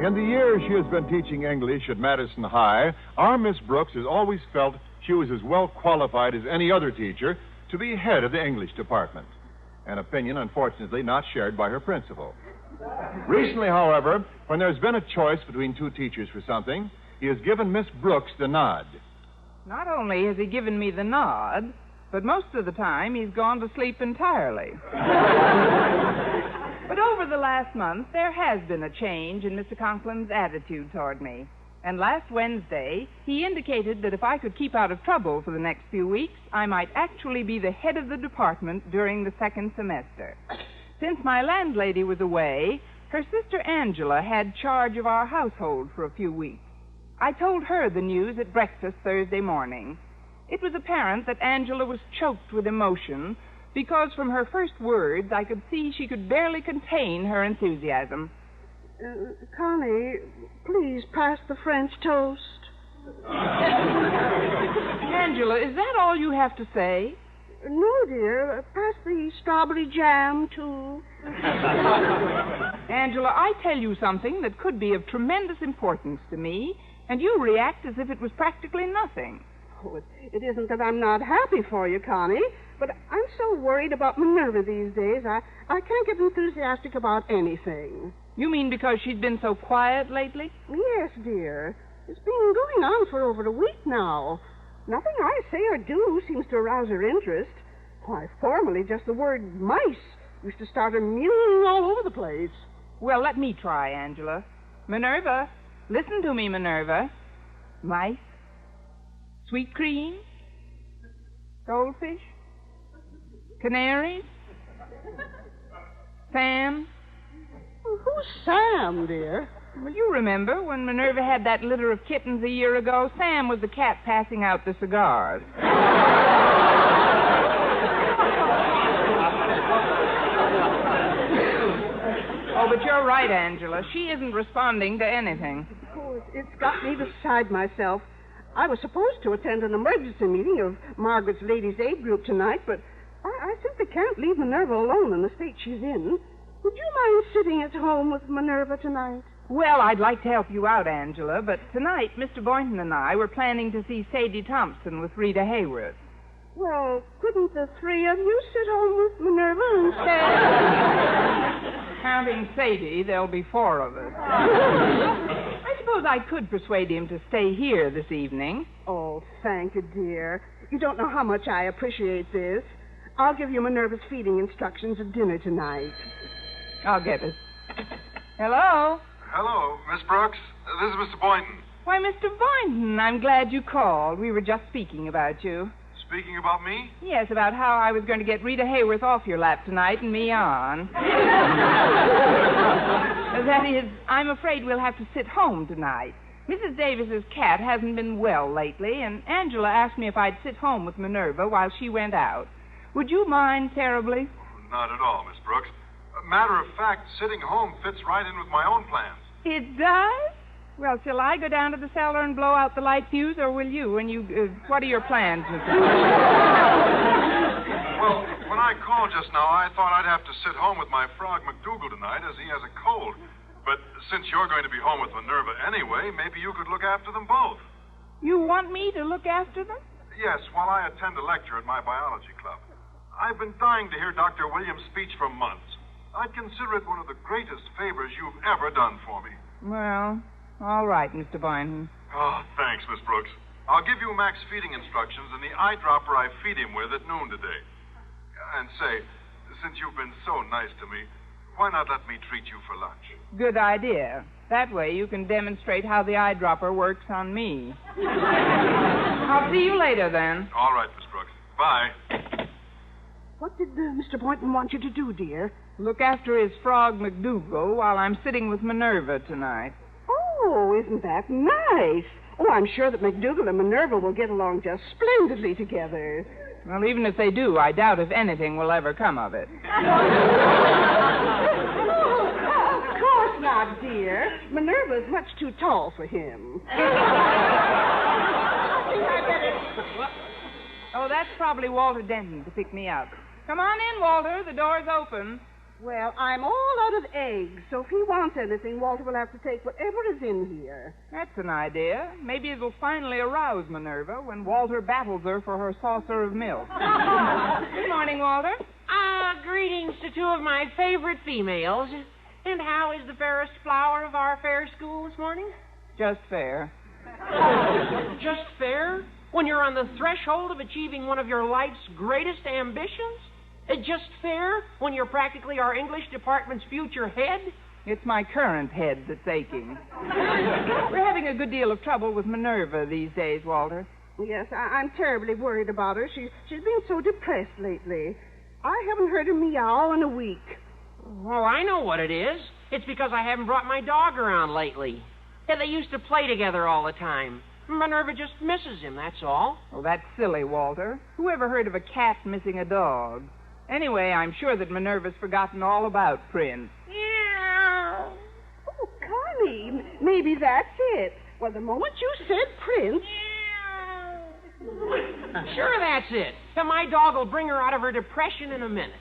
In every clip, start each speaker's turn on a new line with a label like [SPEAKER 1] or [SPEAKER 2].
[SPEAKER 1] In the years she has been teaching English at Madison High, our Miss Brooks has always felt she was as well qualified as any other teacher to be head of the English department, an opinion, unfortunately, not shared by her principal. Recently, however, when there's been a choice between two teachers for something, he has given Miss Brooks the nod.
[SPEAKER 2] Not only has he given me the nod, but most of the time he's gone to sleep entirely. But over the last month, there has been a change in Mr. Conklin's attitude toward me. And last Wednesday, he indicated that if I could keep out of trouble for the next few weeks, I might actually be the head of the department during the second semester. Since my landlady was away, her sister Angela had charge of our household for a few weeks. I told her the news at breakfast Thursday morning. It was apparent that Angela was choked with emotion because from her first words I could see she could barely contain her enthusiasm.
[SPEAKER 3] Connie, please pass the French toast.
[SPEAKER 2] Angela, is that all you have to say?
[SPEAKER 3] No, dear. Pass the strawberry jam, too.
[SPEAKER 2] Angela, I tell you something that could be of tremendous importance to me, and you react as if it was practically nothing.
[SPEAKER 3] Oh, it isn't that I'm not happy for you, Connie, but I'm so worried about Minerva these days, I can't get enthusiastic about anything.
[SPEAKER 2] You mean because she's been so quiet lately?
[SPEAKER 3] Yes, dear. It's been going on for over a week now. Nothing I say or do seems to arouse her interest. Why, formerly just the word mice used to start her mewing all over the place.
[SPEAKER 2] Well, let me try, Angela. Minerva, listen to me, Minerva. Mice, sweet cream, goldfish, canaries, Sam.
[SPEAKER 3] Who's Sam, dear?
[SPEAKER 2] Well, you remember when Minerva had that litter of kittens a year ago? Sam was the cat passing out the cigars. Oh, but you're right, Angela. She isn't responding to anything.
[SPEAKER 3] Oh, it's got me beside myself. I was supposed to attend an emergency meeting of Margaret's Ladies' Aid group tonight, but I simply can't leave Minerva alone in the state she's in. Would you mind sitting at home with Minerva tonight?
[SPEAKER 2] Well, I'd like to help you out, Angela, but tonight Mr. Boynton and I were planning to see Sadie Thompson with Rita Hayworth.
[SPEAKER 3] Well, couldn't the three of you sit home with Minerva instead?
[SPEAKER 2] Counting Sadie, there'll be four of us. I suppose I could persuade him to stay here this evening.
[SPEAKER 3] Oh, thank you, dear. You don't know how much I appreciate this. I'll give you Minerva's feeding instructions at dinner tonight.
[SPEAKER 2] I'll get it. Hello?
[SPEAKER 4] Hello, Miss Brooks. This is Mr. Boynton.
[SPEAKER 2] Why, Mr. Boynton, I'm glad you called. We were just speaking about you.
[SPEAKER 4] Speaking about me?
[SPEAKER 2] Yes, about how I was going to get Rita Hayworth off your lap tonight and me on. That is, I'm afraid we'll have to sit home tonight. Mrs. Davis's cat hasn't been well lately, and Angela asked me if I'd sit home with Minerva while she went out. Would you mind terribly?
[SPEAKER 4] Not at all, Miss Brooks. Matter of fact, sitting home fits right in with my own plans.
[SPEAKER 2] It does? Well, shall I go down to the cellar and blow out the light fuse, or will you? And what are your plans, Mr.
[SPEAKER 4] Well, when I called just now, I thought I'd have to sit home with my frog McDougal tonight, as he has a cold. But since you're going to be home with Minerva anyway, maybe you could look after them both.
[SPEAKER 2] You want me to look after them?
[SPEAKER 4] Yes, while I attend a lecture at my biology club. I've been dying to hear Dr. Williams' speech for months. I'd consider it one of the greatest favors you've ever done for me.
[SPEAKER 2] Well, all right, Mr. Boynton.
[SPEAKER 4] Oh, thanks, Miss Brooks. I'll give you Mac's feeding instructions and the eyedropper I feed him with at noon today. And say, since you've been so nice to me, why not let me treat you for lunch?
[SPEAKER 2] Good idea. That way you can demonstrate how the eyedropper works on me. I'll see you later, then.
[SPEAKER 4] All right, Miss Brooks. Bye.
[SPEAKER 3] What did Mr. Boynton want you to do, dear?
[SPEAKER 2] Look after his frog McDougal while I'm sitting with Minerva tonight.
[SPEAKER 3] Oh, isn't that nice? Oh, I'm sure that McDougal and Minerva will get along just splendidly together.
[SPEAKER 2] Well, even if they do, I doubt if anything will ever come of it.
[SPEAKER 3] Of course not, dear. Minerva's much too tall for him.
[SPEAKER 2] Oh, that's probably Walter Denton to pick me up. Come on in, Walter. The door's open.
[SPEAKER 3] Well, I'm all out of eggs, so if he wants anything, Walter will have to take whatever is in here.
[SPEAKER 2] That's an idea. Maybe it'll finally arouse Minerva when Walter battles her for her saucer of milk. Good morning, Walter.
[SPEAKER 5] Greetings to two of my favorite females. And how is the fairest flower of our fair school this morning?
[SPEAKER 2] Just fair.
[SPEAKER 5] Just fair? When you're on the threshold of achieving one of your life's greatest ambitions? Just fair when you're practically our English department's future head?
[SPEAKER 2] It's my current head that's aching. We're having a good deal of trouble with Minerva these days, Walter.
[SPEAKER 3] Yes, I'm terribly worried about her. She's been so depressed lately. I haven't heard her meow in a week.
[SPEAKER 5] Oh, I know what it is. It's because I haven't brought my dog around lately. Yeah, they used to play together all the time. Minerva just misses him, that's all.
[SPEAKER 2] Oh, that's silly, Walter. Who ever heard of a cat missing a dog? Anyway, I'm sure that Minerva's forgotten all about Prince.
[SPEAKER 5] Meow.
[SPEAKER 3] Oh, Connie, maybe that's it. Well, the moment you said Prince...
[SPEAKER 5] Sure, that's it. And my dog will bring her out of her depression in a minute.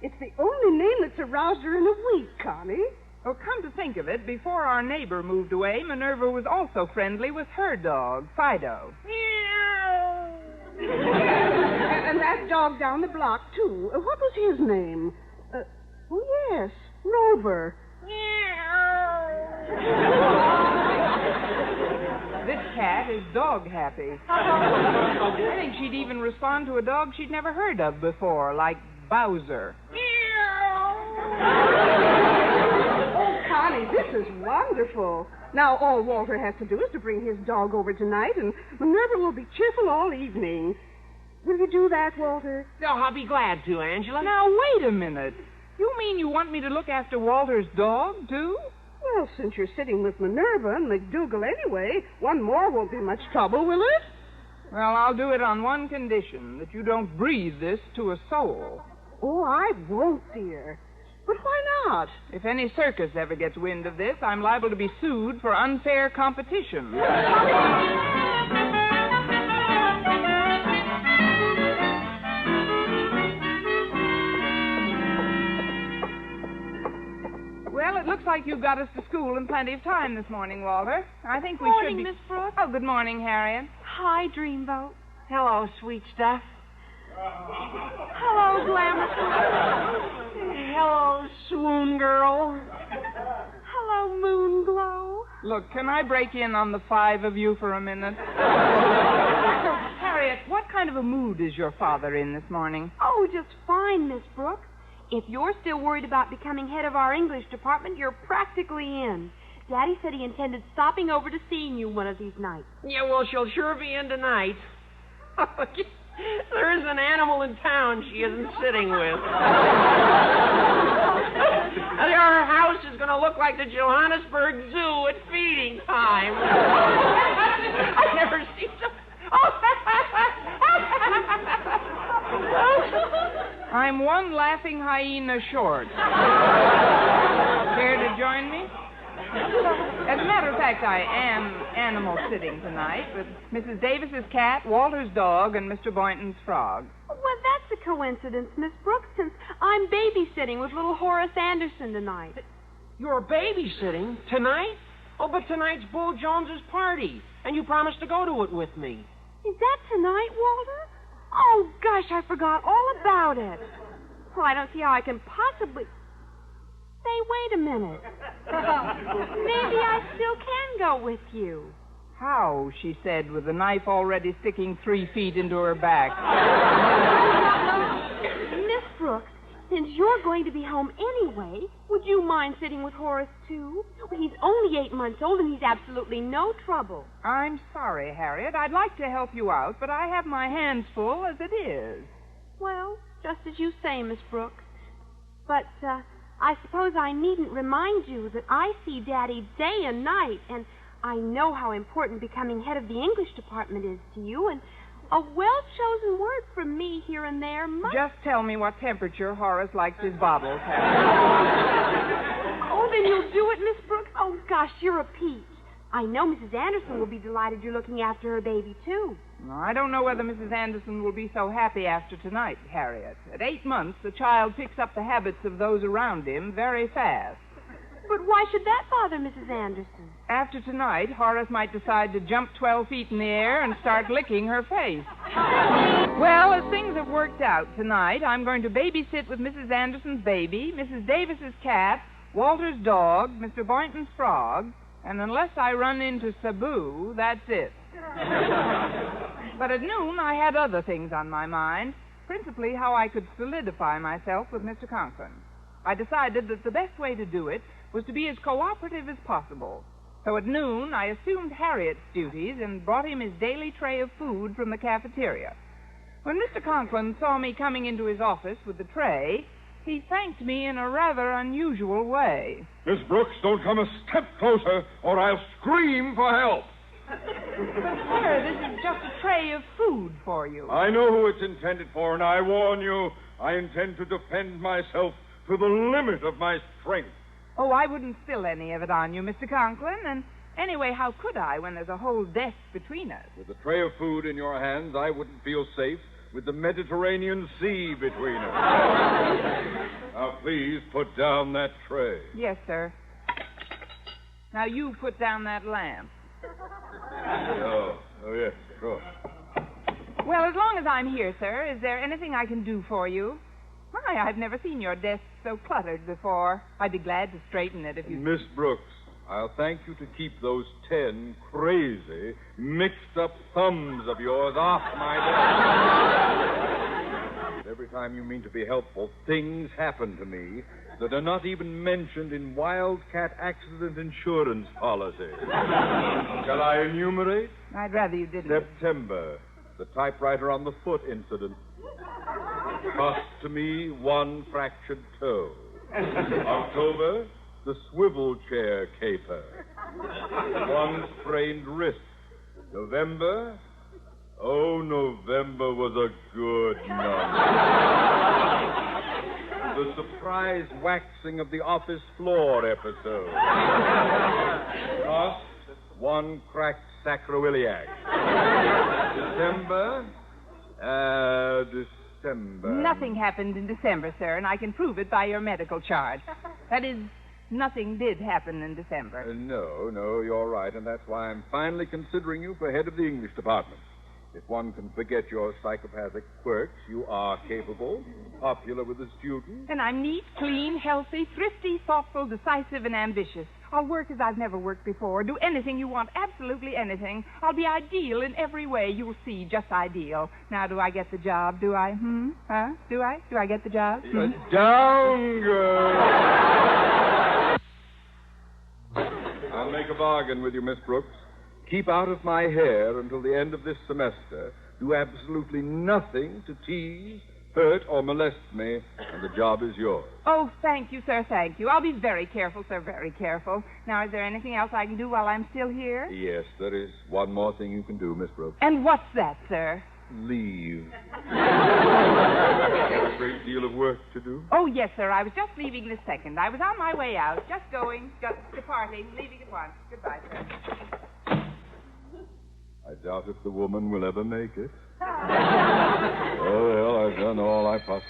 [SPEAKER 3] It's the only name that's aroused her in a week, Connie.
[SPEAKER 2] Well, come to think of it, before our neighbor moved away, Minerva was also friendly with her dog, Fido.
[SPEAKER 5] Meow.
[SPEAKER 3] And that dog down the block, too. What was his name? Oh, yes, Rover.
[SPEAKER 2] This cat is dog happy. I think she'd even respond to a dog she'd never heard of before, like Bowser.
[SPEAKER 3] Oh, Connie, this is wonderful. Now all Walter has to do is to bring his dog over tonight, and Minerva will be cheerful all evening. Will you do that, Walter?
[SPEAKER 5] Oh, I'll be glad to, Angela.
[SPEAKER 2] Now, wait a minute. You mean you want me to look after Walter's dog, too?
[SPEAKER 3] Well, since you're sitting with Minerva and McDougal anyway, one more won't be much trouble, will it?
[SPEAKER 2] Well, I'll do it on one condition, that you don't breathe this to a soul.
[SPEAKER 3] Oh, I won't, dear. But why not?
[SPEAKER 2] If any circus ever gets wind of this, I'm liable to be sued for unfair competition. Well, it looks like you got us to school in plenty of time this morning, Walter. I think we should be...
[SPEAKER 6] Morning, Miss Brooks.
[SPEAKER 2] Oh, good morning, Harriet.
[SPEAKER 6] Hi, Dreamboat.
[SPEAKER 5] Hello, sweet stuff.
[SPEAKER 6] Hello, Glamour.
[SPEAKER 5] Hello, swoon girl.
[SPEAKER 6] Hello, Moon Glow.
[SPEAKER 2] Look, can I break in on the five of you for a minute? Harriet, what kind of a mood is your father in this morning?
[SPEAKER 6] Oh, just fine, Miss Brooks. If you're still worried about becoming head of our English department, you're practically in. Daddy said he intended stopping over to seeing you one of these nights.
[SPEAKER 5] Yeah, well, she'll sure be in tonight. There is an animal in town she isn't sitting with. Her house is going to look like the Johannesburg Zoo at feeding time. I've never seen so...
[SPEAKER 2] I'm one laughing hyena short. Care to join me? As a matter of fact, I am animal sitting tonight with Mrs. Davis's cat, Walter's dog, and Mr. Boynton's frog.
[SPEAKER 6] Well, that's a coincidence, Miss Brooks, since I'm babysitting with little Horace Anderson tonight.
[SPEAKER 5] You're babysitting tonight? Oh, but tonight's Bull Jones's party, and you promised to go to it with me.
[SPEAKER 6] Is that tonight, Walter? Oh, gosh, I forgot all about it. Well, I don't see how I can possibly... Say, wait a minute. Maybe I still can go with you.
[SPEAKER 2] How, she said, with the knife already sticking 3 feet into her back.
[SPEAKER 6] Miss Brooks, since you're going to be home anyway, would you mind sitting with Horace, too? Well, he's only 8 months old, and he's absolutely no trouble.
[SPEAKER 2] I'm sorry, Harriet. I'd like to help you out, but I have my hands full as it is.
[SPEAKER 6] Well, just as you say, Miss Brooks. But, I suppose I needn't remind you that I see Daddy day and night, and I know how important becoming head of the English department is to you, and a well-chosen word from me here and there must...
[SPEAKER 2] Just tell me what temperature Horace likes his bottles, Harriet.
[SPEAKER 6] Oh, then you'll do it, Miss Brooks? Oh, gosh, you're a peach. I know Mrs. Anderson will be delighted you're looking after her baby, too.
[SPEAKER 2] Now, I don't know whether Mrs. Anderson will be so happy after tonight, Harriet. At 8 months, the child picks up the habits of those around him very fast.
[SPEAKER 6] But why should that bother Mrs. Anderson?
[SPEAKER 2] After tonight, Horace might decide to jump 12 feet in the air and start licking her face. Well, as things have worked out tonight, I'm going to babysit with Mrs. Anderson's baby, Mrs. Davis's cat, Walter's dog, Mr. Boynton's frog, and unless I run into Sabu, that's it. But at noon, I had other things on my mind, principally how I could solidify myself with Mr. Conklin. I decided that the best way to do it was to be as cooperative as possible. So at noon, I assumed Harriet's duties and brought him his daily tray of food from the cafeteria. When Mr. Conklin saw me coming into his office with the tray, he thanked me in a rather unusual way.
[SPEAKER 1] Miss Brooks, don't come a step closer, or I'll scream for help.
[SPEAKER 2] But, sir, this is just a tray of food for you.
[SPEAKER 1] I know who it's intended for, and I warn you, I intend to defend myself to the limit of my strength.
[SPEAKER 2] Oh, I wouldn't spill any of it on you, Mr. Conklin. And anyway, how could I when there's a whole desk between us?
[SPEAKER 1] With a tray of food in your hands, I wouldn't feel safe with the Mediterranean Sea between us. Now, please put down that tray.
[SPEAKER 2] Yes, sir. Now, you put down that lamp.
[SPEAKER 1] Oh, yes, sure.
[SPEAKER 2] Well, as long as I'm here, sir, is there anything I can do for you? My, I've never seen your desk so cluttered before. I'd be glad to straighten it if you...
[SPEAKER 1] Miss Brooks, I'll thank you to keep those 10 crazy, mixed-up thumbs of yours off my desk. Every time you mean to be helpful, things happen to me that are not even mentioned in Wildcat Accident Insurance policy. Shall I enumerate?
[SPEAKER 2] I'd rather you didn't.
[SPEAKER 1] September, the typewriter on the foot incident. Cost to me 1 fractured toe. October, the swivel chair caper. 1 sprained wrist. November, November was a good month. The surprise waxing of the office floor episode. Cost, 1 cracked sacroiliac. December.
[SPEAKER 2] Nothing happened in December, sir, and I can prove it by your medical chart. That is, nothing did happen in December.
[SPEAKER 1] No, you're right, and that's why I'm finally considering you for head of the English department. If one can forget your psychopathic quirks, you are capable, popular with the students.
[SPEAKER 2] And I'm neat, clean, healthy, thrifty, thoughtful, decisive, and ambitious. I'll work as I've never worked before, do anything you want, absolutely anything. I'll be ideal in every way. You'll see, just ideal. Now, do I get the job? Do I? Huh? Do I? Do I get the job?
[SPEAKER 1] Down, girl! I'll make a bargain with you, Miss Brooks. Keep out of my hair until the end of this semester. Do absolutely nothing to tease, hurt, or molest me, and the job is yours.
[SPEAKER 2] Oh, thank you, sir, thank you. I'll be very careful, sir, very careful. Now, is there anything else I can do while I'm still here?
[SPEAKER 1] Yes, there is one more thing you can do, Miss Brooks.
[SPEAKER 2] And what's that, sir?
[SPEAKER 1] Leave. A great deal of work to do.
[SPEAKER 2] Oh, yes, sir. I was just leaving this second. I was on my way out, just departing, leaving at once. Goodbye, sir.
[SPEAKER 1] I doubt if the woman will ever make it. Oh, well, I've done all I possibly...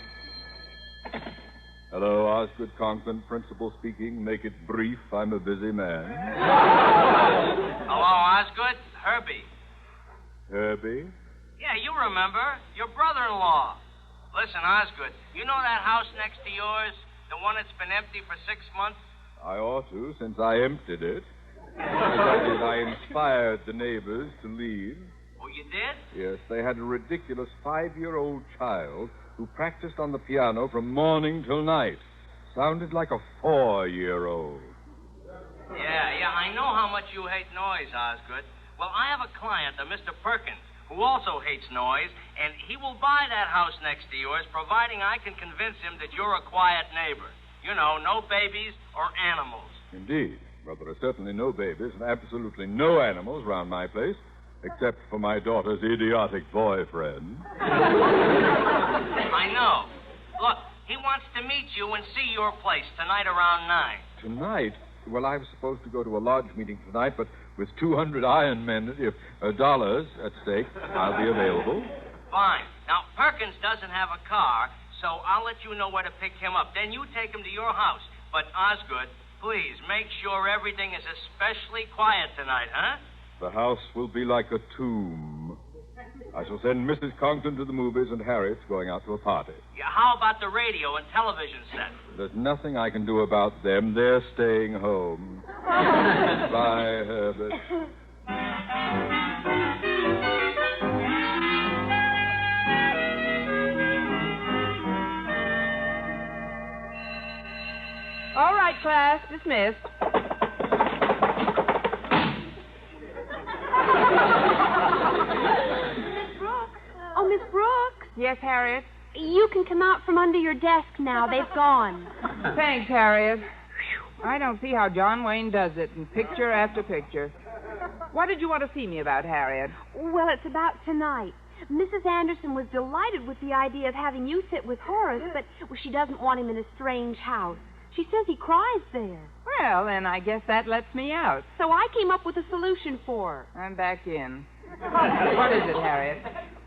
[SPEAKER 1] Hello, Osgood Conklin, principal speaking. Make it brief. I'm a busy man.
[SPEAKER 7] Hello, Osgood. Herbie.
[SPEAKER 1] Herbie?
[SPEAKER 7] Yeah, you remember. Your brother-in-law. Listen, Osgood, you know that house next to yours? The one that's been empty for 6 months?
[SPEAKER 1] I ought to, since I emptied it. That is, I inspired the neighbors to leave.
[SPEAKER 7] Oh, you did?
[SPEAKER 1] Yes, they had a ridiculous 5-year-old child who practiced on the piano from morning till night. Sounded like a 4-year-old.
[SPEAKER 7] Yeah, I know how much you hate noise, Osgood. Well, I have a client, a Mr. Perkins, who also hates noise, and he will buy that house next to yours, providing I can convince him that you're a quiet neighbor. You know, no babies or animals.
[SPEAKER 1] Indeed. Well, there are certainly no babies and absolutely no animals around my place, except for my daughter's idiotic boyfriend.
[SPEAKER 7] I know. Look, he wants to meet you and see your place tonight around 9.
[SPEAKER 1] Tonight? Well, I was supposed to go to a lodge meeting tonight, but with 200 iron men, dollars at stake, I'll be available.
[SPEAKER 7] Fine. Now, Perkins doesn't have a car, so I'll let you know where to pick him up. Then you take him to your house. But, Osgood, please make sure everything is especially quiet tonight, huh?
[SPEAKER 1] The house will be like a tomb. I shall send Mrs. Conklin to the movies and Harriet's going out to a party.
[SPEAKER 7] Yeah, how about the radio and television set?
[SPEAKER 1] There's nothing I can do about them. They're staying home. Bye, Herbert.
[SPEAKER 2] All right, class, dismissed.
[SPEAKER 6] Oh, Miss Brooks.
[SPEAKER 2] Yes, Harriet?
[SPEAKER 6] You can come out from under your desk now. They've gone.
[SPEAKER 2] Thanks, Harriet. Whew. I don't see how John Wayne does it in picture after picture. What did you want to see me about, Harriet?
[SPEAKER 6] Well, it's about tonight. Mrs. Anderson was delighted with the idea of having you sit with Horace, but she doesn't want him in a strange house. She says he cries there.
[SPEAKER 2] Well, then I guess that lets me out.
[SPEAKER 6] So I came up with a solution for her.
[SPEAKER 2] I'm back in. What is it, Harriet?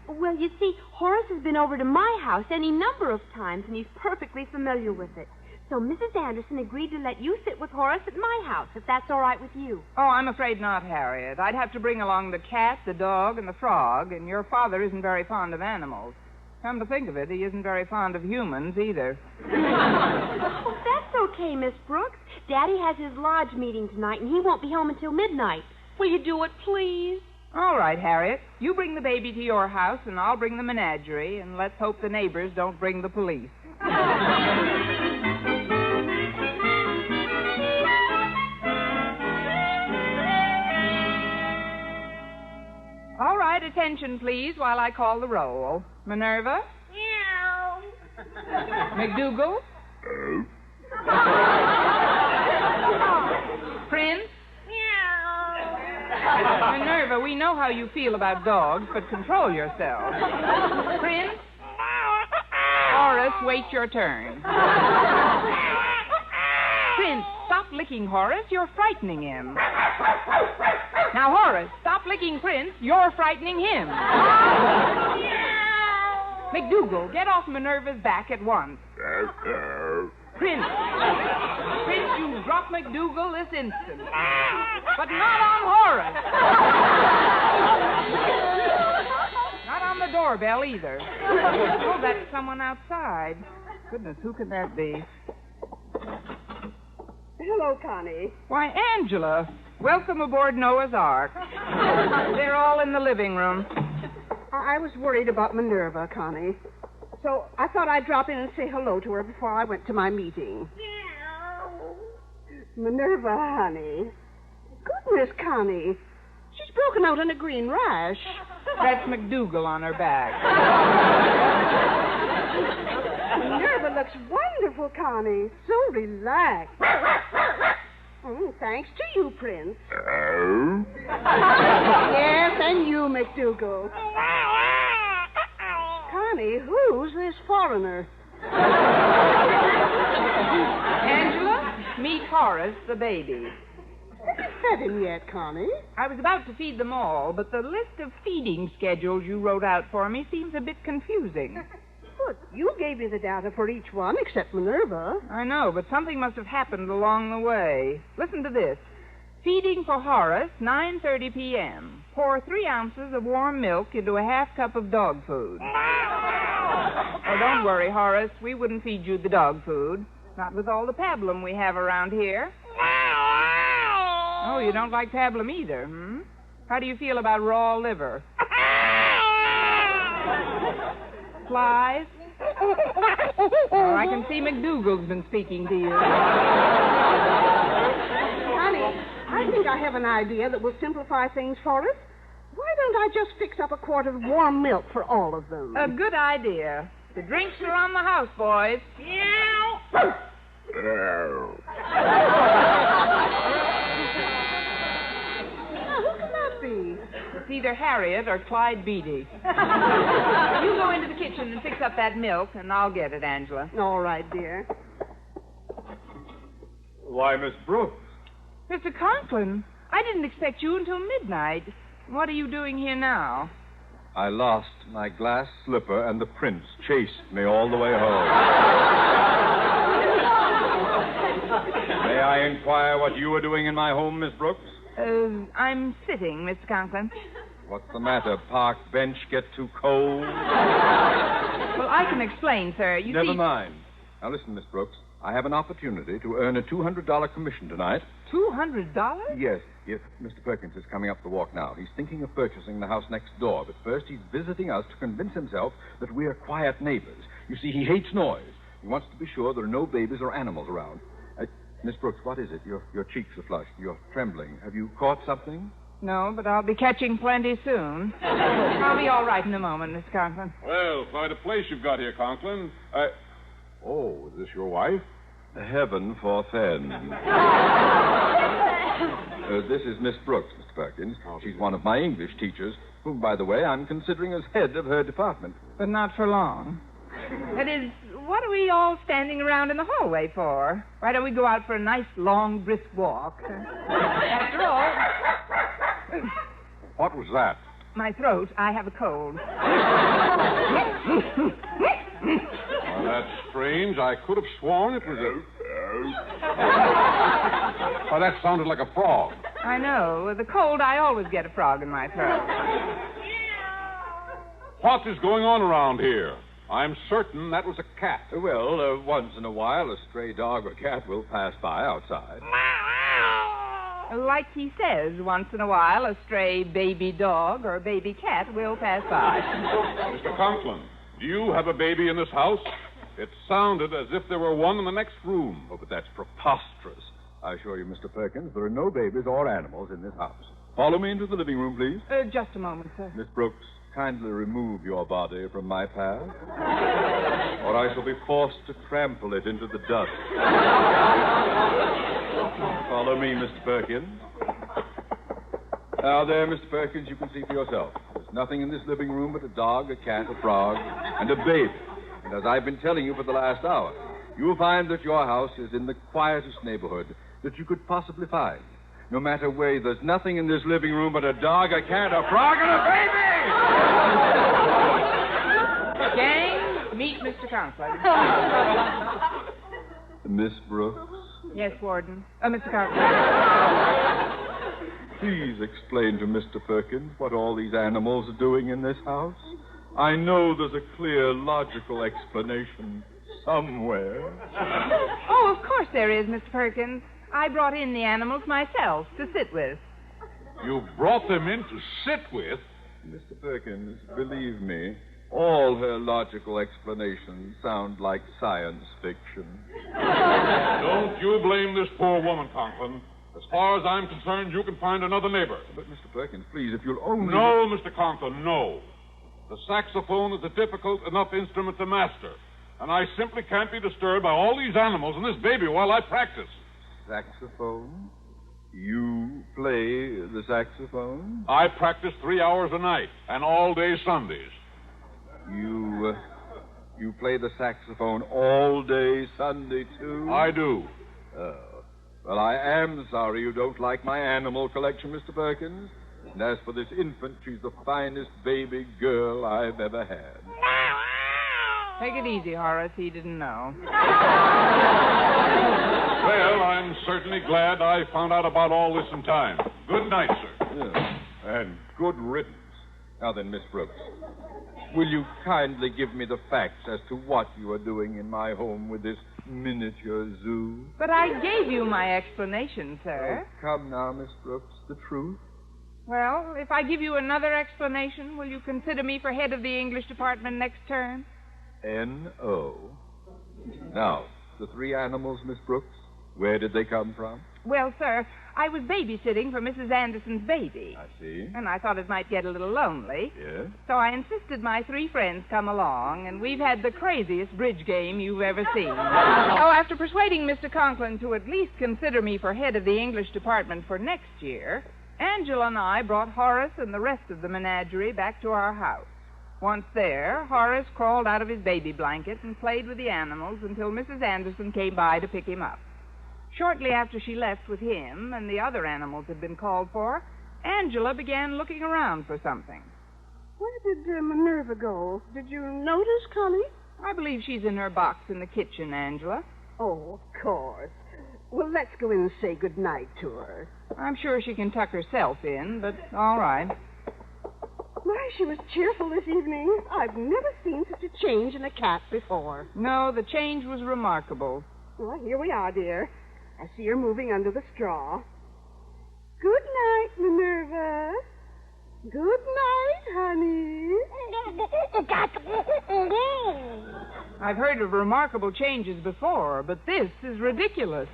[SPEAKER 6] Well, you see, Horace has been over to my house any number of times, and he's perfectly familiar with it. So Mrs. Anderson agreed to let you sit with Horace at my house, if that's all right with you.
[SPEAKER 2] Oh, I'm afraid not, Harriet. I'd have to bring along the cat, the dog, and the frog, and your father isn't very fond of animals. Come to think of it, he isn't very fond of humans either.
[SPEAKER 6] Oh, that's okay, Miss Brooks. Daddy has his lodge meeting tonight, and he won't be home until midnight. Will you do it, please?
[SPEAKER 2] All right, Harriet. You bring the baby to your house, and I'll bring the menagerie, and let's hope the neighbors don't bring the police. All right, attention, please, while I call the roll. Minerva?
[SPEAKER 6] Meow.
[SPEAKER 2] McDougal? Prince?
[SPEAKER 6] Meow.
[SPEAKER 2] Minerva, we know how you feel about dogs, but control yourself. Prince? Horace, wait your turn. Prince, stop licking Horace. You're frightening him. Now, Horace, stop licking Prince. You're frightening him. McDougal, get off Minerva's back at once. Prince, you drop McDougal this instant. But not on Horace. Not on the doorbell either. Oh, that's someone outside. Goodness, who could that be?
[SPEAKER 3] Hello, Connie.
[SPEAKER 2] Why, Angela. Welcome aboard Noah's Ark. They're all in the living room.
[SPEAKER 3] I was worried about Minerva, Connie. So I thought I'd drop in and say hello to her before I went to my meeting. Minerva, honey. Goodness, Connie. She's broken out in a green rash.
[SPEAKER 2] That's McDougal on her back.
[SPEAKER 3] Minerva looks wonderful, Connie. So relaxed. Thanks to you, Prince. Yes, and you, McDougal. Connie, who's this foreigner?
[SPEAKER 2] Angela, meet Horace, the baby.
[SPEAKER 3] Have you fed him yet, Connie?
[SPEAKER 2] I was about to feed them all, but the list of feeding schedules you wrote out for me seems a bit confusing.
[SPEAKER 3] But you gave me the data for each one except Minerva.
[SPEAKER 2] I know, but something must have happened along the way. Listen to this. Feeding for Horace, 9:30 p.m. Pour 3 ounces of warm milk into a half cup of dog food. Oh, don't worry, Horace. We wouldn't feed you the dog food. Not with all the pablum we have around here. Oh, you don't like pablum either, hmm? How do you feel about raw liver? Flies? Oh, I can see McDougal's been speaking to you.
[SPEAKER 3] Connie, I think I have an idea that will simplify things for us. Why don't I just fix up a quart of warm milk for all of them?
[SPEAKER 2] A good idea. The drinks are on the house, boys. Meow.
[SPEAKER 3] Who can that be?
[SPEAKER 2] It's either Harriet or Clyde Beatty. You go into the kitchen and fix up that milk, and I'll get it, Angela.
[SPEAKER 3] All right, dear.
[SPEAKER 1] Why, Miss Brooks.
[SPEAKER 2] Mr. Conklin, I didn't expect you until midnight. What are you doing here now?
[SPEAKER 1] I lost my glass slipper, and the prince chased me all the way home. May I inquire what you are doing in my home, Miss Brooks?
[SPEAKER 2] I'm sitting, Mr. Conklin.
[SPEAKER 1] What's the matter? Park bench get too cold?
[SPEAKER 2] Well, I can explain, sir.
[SPEAKER 1] Never mind. Now, listen, Miss Brooks. I have an opportunity to earn a $200 commission tonight.
[SPEAKER 2] $200?
[SPEAKER 1] Yes. Mr. Perkins is coming up the walk now. He's thinking of purchasing the house next door, but first he's visiting us to convince himself that we're quiet neighbors. You see, he hates noise. He wants to be sure there are no babies or animals around. Miss Brooks, what is it? Your cheeks are flushed. You're trembling. Have you caught something?
[SPEAKER 2] No, but I'll be catching plenty soon. I'll be all right in a moment, Miss Conklin.
[SPEAKER 8] Well, quite a place you've got here, Conklin. Oh, is this your wife?
[SPEAKER 1] Heaven forfend. This is Miss Brooks, Mr. Perkins. She's one of my English teachers, whom, by the way, I'm considering as head of her department.
[SPEAKER 2] But not for long. That is, what are we all standing around in the hallway for? Why don't we go out for a nice, long, brisk walk? After all...
[SPEAKER 8] What was that?
[SPEAKER 2] My throat. I have a cold.
[SPEAKER 8] Well, that's strange. I could have sworn it was a... Oh, that sounded like a frog.
[SPEAKER 2] I know. With the cold, I always get a frog in my throat.
[SPEAKER 8] What is going on around here? I'm certain that was a cat.
[SPEAKER 1] Well, once in a while, a stray dog or cat will pass by outside.
[SPEAKER 2] Like he says, once in a while, a stray baby dog or baby cat will pass by.
[SPEAKER 8] Mr. Conklin, do you have a baby in this house? It sounded as if there were one in the next room.
[SPEAKER 1] Oh, but that's preposterous. I assure you, Mr. Perkins, there are no babies or animals in this house. Follow me into the living room, please.
[SPEAKER 2] Just a moment, sir.
[SPEAKER 1] Miss Brooks, kindly remove your body from my path, or I shall be forced to trample it into the dust. Follow me, Mr. Perkins. Now, there, Mr. Perkins, you can see for yourself. There's nothing in this living room but a dog, a cat, a frog, and a baby. And as I've been telling you for the last hour, you'll find that your house is in the quietest neighborhood that you could possibly find. No matter where, there's nothing in this living room but a dog, a cat, a frog, and a baby!
[SPEAKER 2] Gang, meet Mr. Conklin.
[SPEAKER 1] Miss Brooks?
[SPEAKER 2] Yes, Warden. Mr. Conklin.
[SPEAKER 1] Please explain to Mr. Perkins what all these animals are doing in this house. I know there's a clear, logical explanation somewhere.
[SPEAKER 2] Oh, of course there is, Mr. Perkins. I brought in the animals myself to sit with.
[SPEAKER 8] You brought them in to sit with?
[SPEAKER 1] Mr. Perkins, believe me, all her logical explanations sound like science fiction.
[SPEAKER 8] Don't you blame this poor woman, Conklin. As far as I'm concerned, you can find another neighbor.
[SPEAKER 1] But, Mr. Perkins, please, if you'll only...
[SPEAKER 8] No, Mr. Conklin, no. The saxophone is a difficult enough instrument to master, and I simply can't be disturbed by all these animals and this baby while I practice.
[SPEAKER 1] Saxophone? You play the saxophone?
[SPEAKER 8] I practice 3 hours a night, and all day Sundays.
[SPEAKER 1] You play the saxophone all day Sunday, too?
[SPEAKER 8] I do.
[SPEAKER 1] Well, I am sorry you don't like my animal collection, Mr. Perkins. And as for this infant, she's the finest baby girl I've ever had.
[SPEAKER 2] Take it easy, Horace. He didn't know.
[SPEAKER 8] Well, I'm certainly glad I found out about all this in time. Good night, sir.
[SPEAKER 1] Yeah. And good riddance. Now then, Miss Brooks, will you kindly give me the facts as to what you are doing in my home with this miniature zoo?
[SPEAKER 2] But I gave you my explanation, sir.
[SPEAKER 1] Oh, come now, Miss Brooks, the truth.
[SPEAKER 2] Well, if I give you another explanation, will you consider me for head of the English department next term?
[SPEAKER 1] N.O. Now, the 3 animals, Miss Brooks, where did they come from?
[SPEAKER 2] Well, sir, I was babysitting for Mrs. Anderson's baby.
[SPEAKER 1] I see.
[SPEAKER 2] And I thought it might get a little lonely.
[SPEAKER 1] Yes?
[SPEAKER 2] So I insisted my 3 friends come along, and we've had the craziest bridge game you've ever seen. Oh, after persuading Mr. Conklin to at least consider me for head of the English department for next year, Angela and I brought Horace and the rest of the menagerie back to our house. Once there, Horace crawled out of his baby blanket and played with the animals until Mrs. Anderson came by to pick him up. Shortly after she left with him and the other animals had been called for, Angela began looking around for something.
[SPEAKER 3] Where did Minerva go? Did you notice, Connie?
[SPEAKER 2] I believe she's in her box in the kitchen, Angela.
[SPEAKER 3] Oh, of course. Well, let's go in and say good night to her.
[SPEAKER 2] I'm sure she can tuck herself in, but all right.
[SPEAKER 3] My, she was cheerful this evening. I've never seen such a change in a cat before.
[SPEAKER 2] No, the change was remarkable.
[SPEAKER 3] Well, here we are, dear. I see her moving under the straw. Good night, Minerva. Good night, honey.
[SPEAKER 2] I've heard of remarkable changes before, but this is ridiculous.